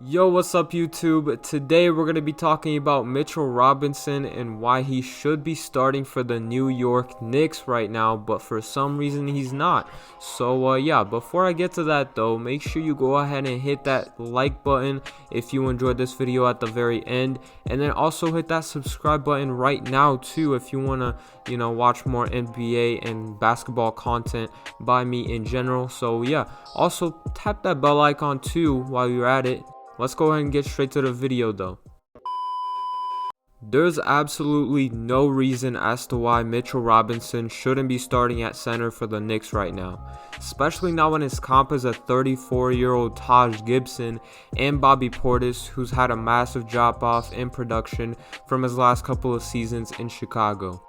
Yo, what's up YouTube? Today we're going to be talking about Mitchell Robinson and why he should be starting for the New York Knicks right now, but for some reason he's not. So yeah, before I get to that though, make sure you go ahead and hit that like button if you enjoyed this video at the very end, and then also hit that subscribe button right now too if you want to, watch more NBA and basketball content by me in general. So yeah, also tap that bell icon too while you're at it. Let's go ahead and get straight to the video though. There's absolutely no reason as to why Mitchell Robinson shouldn't be starting at center for the Knicks right now, especially now when his comp is a 34-year-old Taj Gibson and Bobby Portis, who's had a massive drop off in production from his last couple of seasons in Chicago.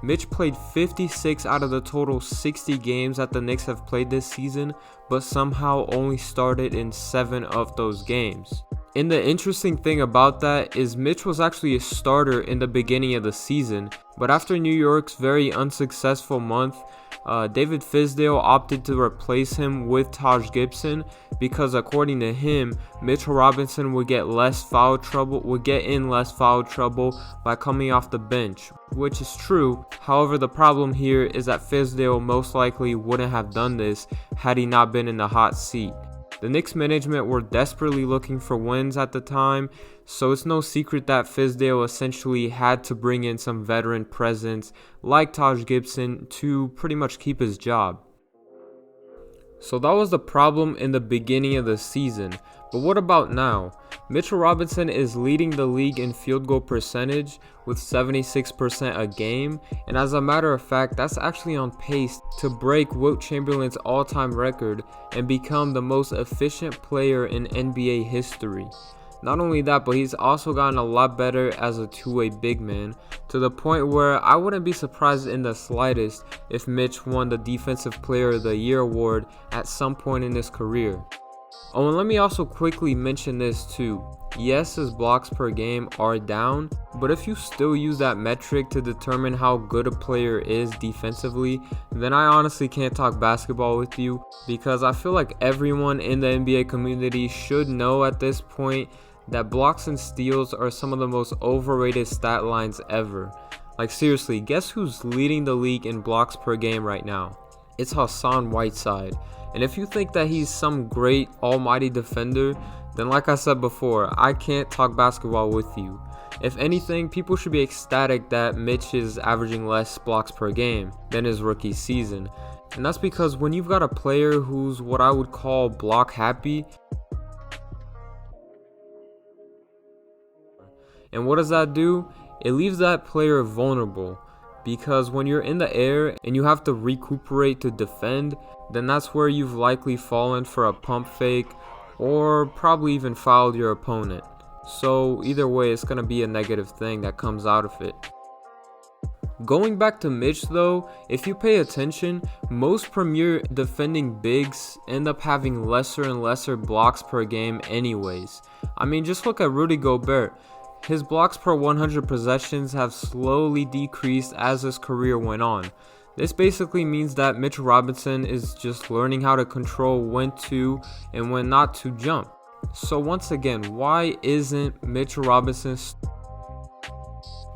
Mitch played 56 out of the total 60 games that the Knicks have played this season, but somehow only started in 7 of those games. And the interesting thing about that is Mitch was actually a starter in the beginning of the season, but after New York's very unsuccessful month, David Fizdale opted to replace him with Taj Gibson because, according to him, Mitchell Robinson would get in less foul trouble by coming off the bench, which is true. However, the problem here is that Fizdale most likely wouldn't have done this had he not been in the hot seat. The Knicks management were desperately looking for wins at the time, so it's no secret that Fizdale essentially had to bring in some veteran presence like Taj Gibson to pretty much keep his job. So that was the problem in the beginning of the season, but what about now? Mitchell Robinson is leading the league in field goal percentage with 76% a game, and as a matter of fact, that's actually on pace to break Wilt Chamberlain's all-time record and become the most efficient player in NBA history. Not only that, but he's also gotten a lot better as a two-way big man, to the point where I wouldn't be surprised in the slightest if Mitch won the Defensive Player of the Year award at some point in his career. Oh, and let me also quickly mention this too. Yes, his blocks per game are down, but if you still use that metric to determine how good a player is defensively, then I honestly can't talk basketball with you, because I feel like everyone in the NBA community should know at this point that blocks and steals are some of the most overrated stat lines ever. Like seriously, guess who's leading the league in blocks per game right now? It's Hassan Whiteside. And if you think that he's some great almighty defender, then like I said before, I can't talk basketball with you. If anything, people should be ecstatic that Mitch is averaging less blocks per game than his rookie season. And that's because when you've got a player who's what I would call block happy, and what does that do? It leaves that player vulnerable. Because when you're in the air and you have to recuperate to defend, then that's where you've likely fallen for a pump fake or probably even fouled your opponent. So either way, it's going to be a negative thing that comes out of it. Going back to Mitch though, if you pay attention, most premier defending bigs end up having lesser and lesser blocks per game anyways. I mean, just look at Rudy Gobert. His blocks per 100 possessions have slowly decreased as his career went on. This basically means that Mitchell Robinson is just learning how to control when to and when not to jump. So once again, why isn't Mitchell Robinson?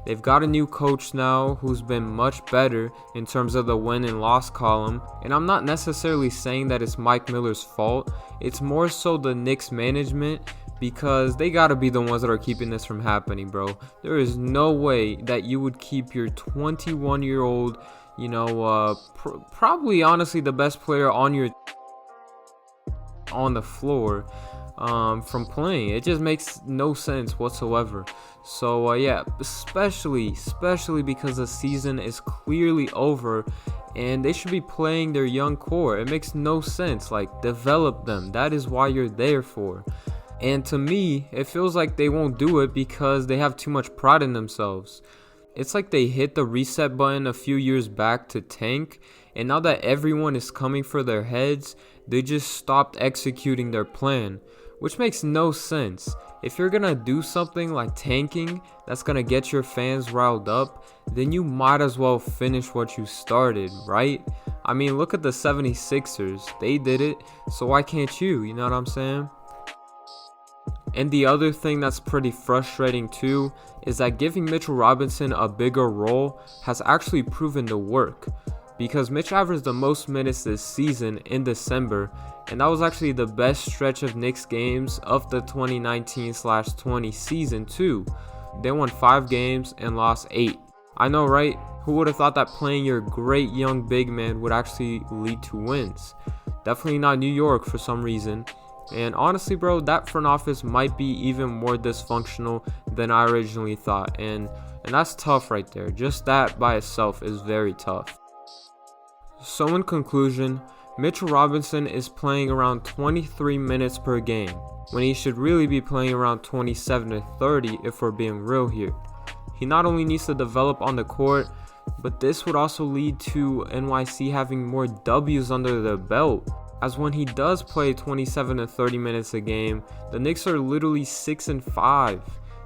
They've got a new coach now who's been much better in terms of the win and loss column, and I'm not necessarily saying that it's Mike Miller's fault. It's more so the Knicks management, because they gotta be the ones that are keeping this from happening, bro. There is no way that you would keep your 21-year-old, probably honestly the best player on the floor from playing. It just makes no sense whatsoever. So yeah, especially because the season is clearly over and they should be playing their young core. It makes no sense. Like, develop them. That is why you're there for. And to me, it feels like they won't do it because they have too much pride in themselves. It's like they hit the reset button a few years back to tank, and now that everyone is coming for their heads, they just stopped executing their plan, which makes no sense. If you're gonna do something like tanking that's gonna get your fans riled up, then you might as well finish what you started, right? I mean, look at the 76ers. They did it, so why can't you? You know what I'm saying? And the other thing that's pretty frustrating too is that giving Mitchell Robinson a bigger role has actually proven to work, because Mitch averaged the most minutes this season in December, and that was actually the best stretch of Knicks games of the 2019/20 season too. They won 5 games and lost 8. I know, right? Who would have thought that playing your great young big man would actually lead to wins? Definitely not New York for some reason. And honestly, bro, that front office might be even more dysfunctional than I originally thought. And that's tough right there. Just that by itself is very tough. So in conclusion, Mitchell Robinson is playing around 23 minutes per game, when he should really be playing around 27 to 30 if we're being real here. He not only needs to develop on the court, but this would also lead to NYC having more W's under their belt, as when he does play 27 to 30 minutes a game, the Knicks are literally 6-5.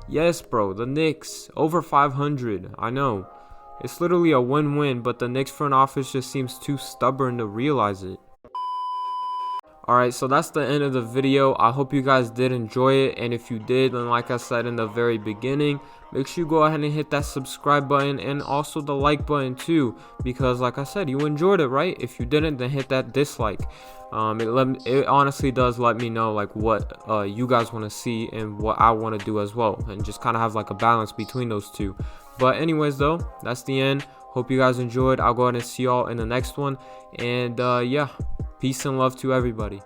Yes, bro, the Knicks over 500. I know. It's literally a win-win, but the Knicks front office just seems too stubborn to realize it. Alright, so that's the end of the video. I hope you guys did enjoy it, and if you did, then like I said in the very beginning, make sure you go ahead and hit that subscribe button and also the like button too, because like I said, you enjoyed it, right? If you didn't, then hit that dislike. It honestly does let me know like what you guys want to see and what I want to do as well, and just kind of have like a balance between those two. But anyways though, that's the end. Hope you guys enjoyed. I'll go ahead and see y'all in the next one, and yeah, peace and love to everybody.